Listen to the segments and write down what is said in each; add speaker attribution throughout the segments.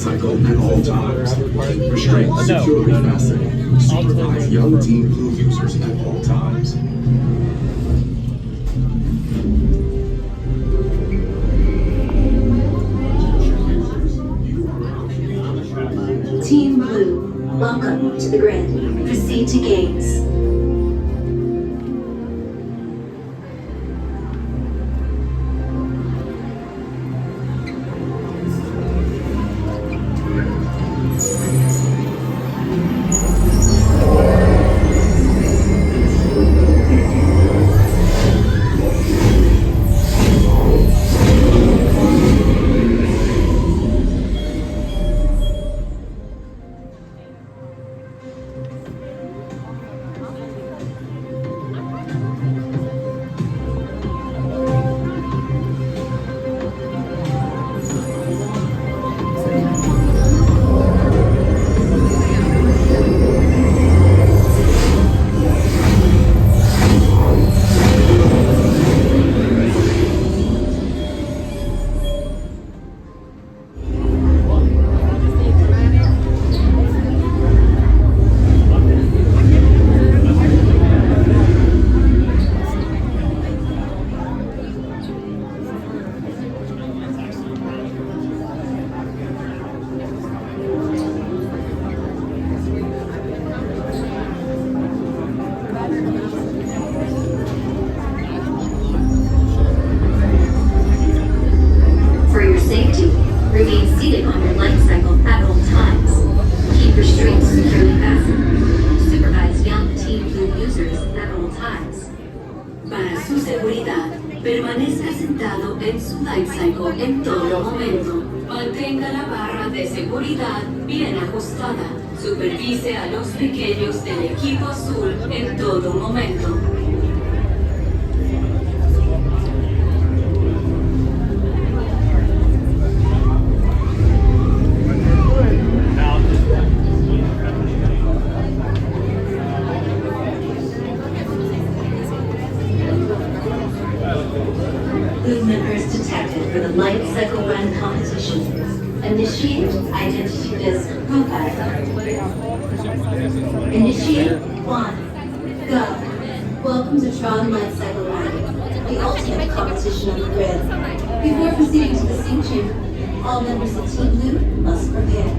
Speaker 1: Lightcycle at all times. Keep restraints securely fastened. Supervise young Team Blue users at all times.
Speaker 2: Team Blue, welcome to the grid. Proceed to gates. Remain seated on your light cycle at all times. Keep restraints securely fastened. Supervise young Team Blue users at all times. Para su seguridad, permanezca sentado en su light cycle en todo momento. Mantenga la barra de seguridad bien ajustada. Supervise a los pequeños del equipo azul en todo momento. Blue members detected for the light cycle run competition. Initiate identity disc profile. Initiate 1. Go. Welcome to TRON Lightcycle Run, the ultimate competition on the grid. Before proceeding to the sync chamber, all members of Team Blue must prepare.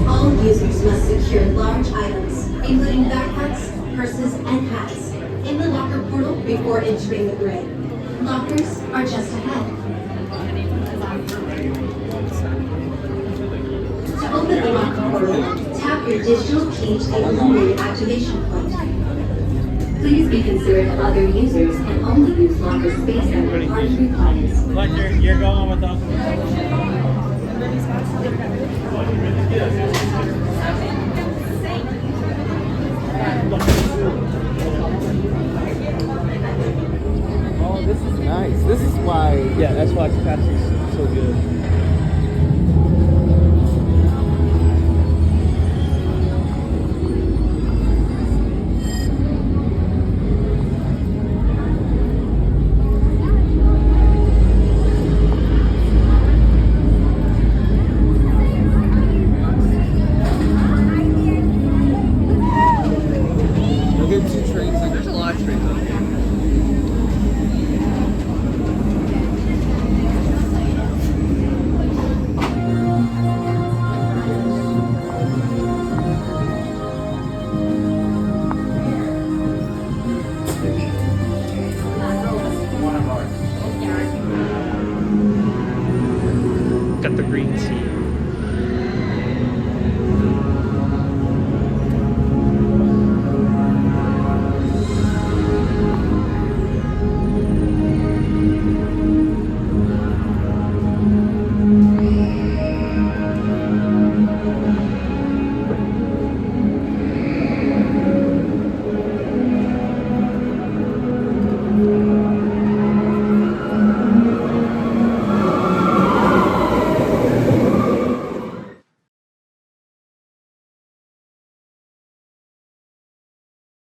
Speaker 2: All users must secure large items, including backpacks, purses, and hats, in the locker portal before entering the grid. Lockers are just ahead. To open the locker portal, tap your digital key to the illuminated activation point. Please be considerate of other users and only use locker space that are party requirements.
Speaker 3: Like you're going with us.